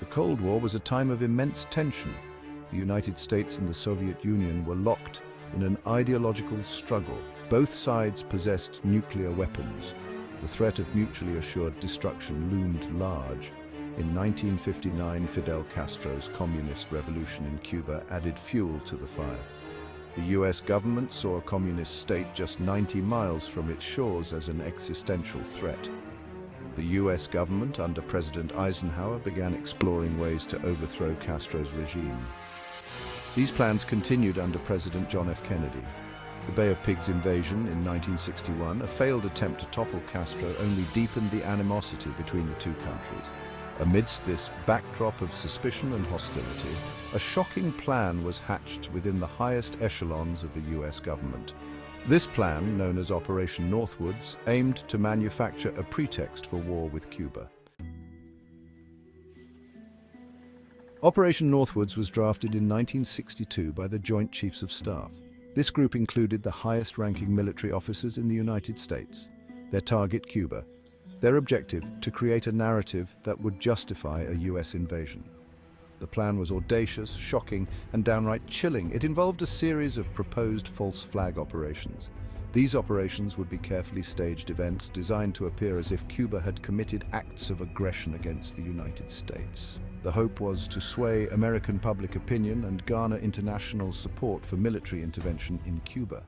Cold War was a time of immense tension. The United States and the Soviet Union were locked in an ideological struggle. Both sides possessed nuclear weapons. The threat of mutually assured destruction loomed large. In 1959, Fidel Castro's communist revolution in Cuba added fuel to the fire. The US government saw a communist state just 90 miles from its shores as an existential threat. The US government, under President Eisenhower, began exploring ways to overthrow Castro's regime. These plans continued under President John F. Kennedy. The Bay of Pigs invasion in 1961, a failed attempt to topple Castro, only deepened the animosity between the two countries. Amidst this backdrop of suspicion and hostility, a shocking plan was hatched within the highest echelons of the US government. This plan, known as Operation Northwoods, aimed to manufacture a pretext for war with Cuba. Operation Northwoods was drafted in 1962 by the Joint Chiefs of Staff. This group included the highest-ranking military officers in the United States. Their target, Cuba. Their objective, to create a narrative that would justify a US invasion. The plan was audacious, shocking, and downright chilling. It involved a series of proposed false flag operations. These operations would be carefully staged events designed to appear as if Cuba had committed acts of aggression against the United States. The hope was to sway American public opinion and garner international support for military intervention in Cuba.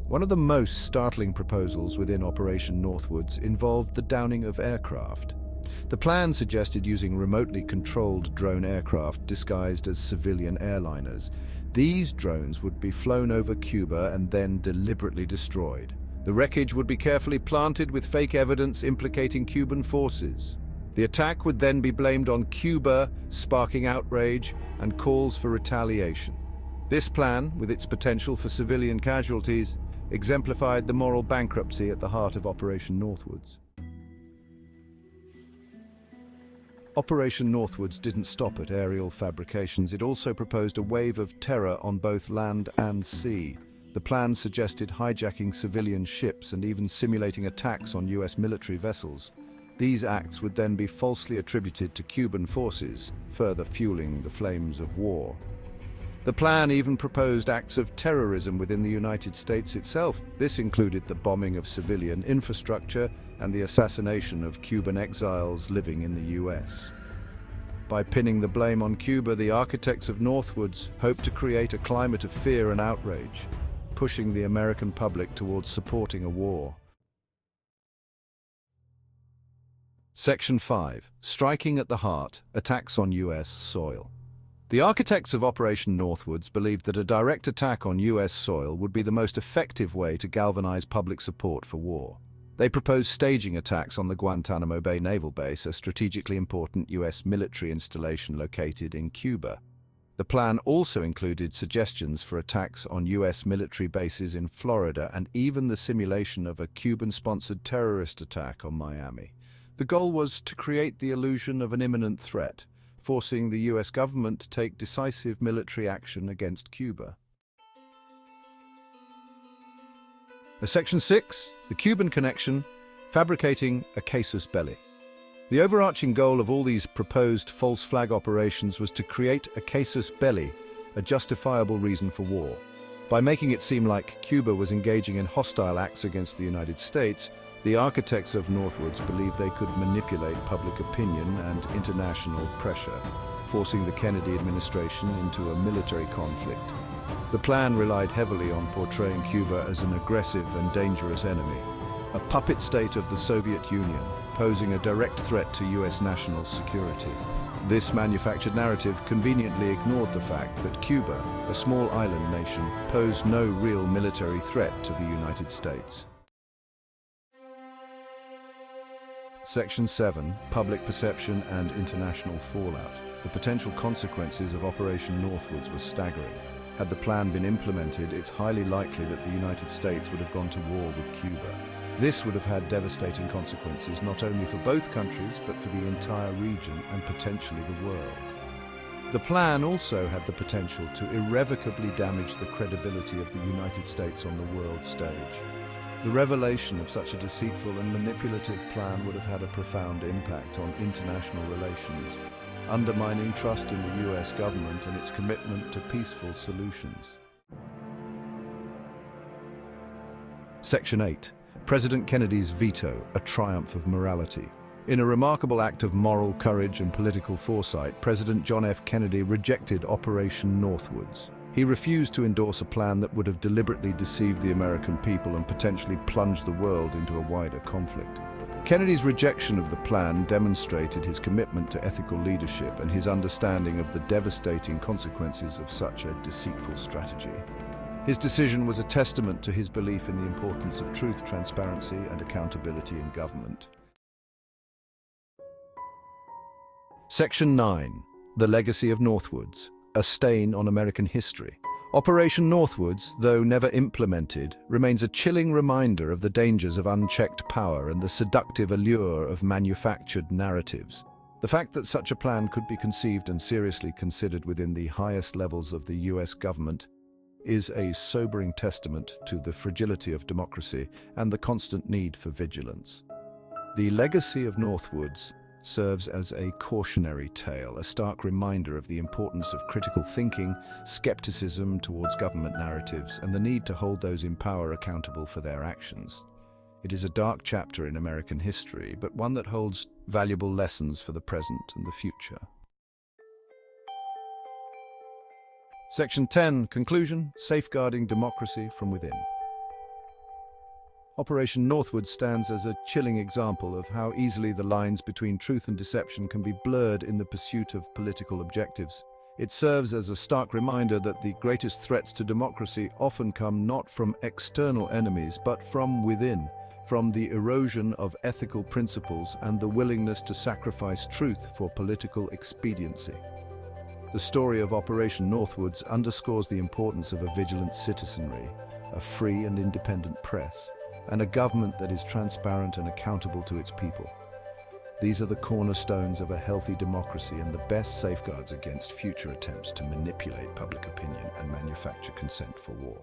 One of the most startling proposals within Operation Northwoods involved the downing of aircraft. The plan suggested using remotely controlled drone aircraft disguised as civilian airliners. These drones would be flown over Cuba and then deliberately destroyed. The wreckage would be carefully planted with fake evidence implicating Cuban forces. The attack would then be blamed on Cuba, sparking outrage and calls for retaliation. This plan, with its potential for civilian casualties, exemplified the moral bankruptcy at the heart of Operation Northwoods. Operation Northwoods didn't stop at aerial fabrications. It also proposed a wave of terror on both land and sea. The plan suggested hijacking civilian ships and even simulating attacks on US military vessels. These acts would then be falsely attributed to Cuban forces, further fueling the flames of war. The plan even proposed acts of terrorism within the United States itself. This included the bombing of civilian infrastructure and the assassination of Cuban exiles living in the US. By pinning the blame on Cuba, the architects of Northwoods hoped to create a climate of fear and outrage, pushing the American public towards supporting a war. Section 5. Striking at the heart, attacks on US soil. The architects of Operation Northwoods believed that a direct attack on US soil would be the most effective way to galvanize public support for war. They proposed staging attacks on the Guantanamo Bay Naval Base, a strategically important US military installation located in Cuba. The plan also included suggestions for attacks on US military bases in Florida and even the simulation of a Cuban-sponsored terrorist attack on Miami. The goal was to create the illusion of an imminent threat, forcing the US government to take decisive military action against Cuba. Section 6. The Cuban Connection, Fabricating a Casus Belli. The overarching goal of all these proposed false flag operations was to create a casus belli, a justifiable reason for war. By making it seem like Cuba was engaging in hostile acts against the United States, the architects of Northwoods believed they could manipulate public opinion and international pressure, forcing the Kennedy administration into a military conflict. The plan relied heavily on portraying Cuba as an aggressive and dangerous enemy, a puppet state of the Soviet Union, posing a direct threat to US national security. This manufactured narrative conveniently ignored the fact that Cuba, a small island nation, posed no real military threat to the United States. Section 7. Public Perception and International Fallout. The potential consequences of Operation Northwoods were staggering. Had the plan been implemented, it's highly likely that the United States would have gone to war with Cuba. This would have had devastating consequences not only for both countries, but for the entire region and potentially the world. The plan also had the potential to irrevocably damage the credibility of the United States on the world stage. The revelation of such a deceitful and manipulative plan would have had a profound impact on international relations, undermining trust in the US government and its commitment to peaceful solutions. Section 8. President Kennedy's veto, a triumph of morality. In a remarkable act of moral courage and political foresight, President John F. Kennedy rejected Operation Northwoods. He refused to endorse a plan that would have deliberately deceived the American people and potentially plunged the world into a wider conflict. Kennedy's rejection of the plan demonstrated his commitment to ethical leadership and his understanding of the devastating consequences of such a deceitful strategy. His decision was a testament to his belief in the importance of truth, transparency, and accountability in government. Section 9. The Legacy of Northwoods, a stain on American history. Operation Northwoods, though never implemented, remains a chilling reminder of the dangers of unchecked power and the seductive allure of manufactured narratives. The fact that such a plan could be conceived and seriously considered within the highest levels of the US government is a sobering testament to the fragility of democracy and the constant need for vigilance. The legacy of Northwoods serves as a cautionary tale, a stark reminder of the importance of critical thinking, skepticism towards government narratives, and the need to hold those in power accountable for their actions. It is a dark chapter in American history, but one that holds valuable lessons for the present and the future. Section 10. Conclusion: Safeguarding democracy from within. Operation Northwoods stands as a chilling example of how easily the lines between truth and deception can be blurred in the pursuit of political objectives. It serves as a stark reminder that the greatest threats to democracy often come not from external enemies, but from within, from the erosion of ethical principles and the willingness to sacrifice truth for political expediency. The story of Operation Northwoods underscores the importance of a vigilant citizenry, a free and independent press, and a government that is transparent and accountable to its people. These are the cornerstones of a healthy democracy and the best safeguards against future attempts to manipulate public opinion and manufacture consent for war.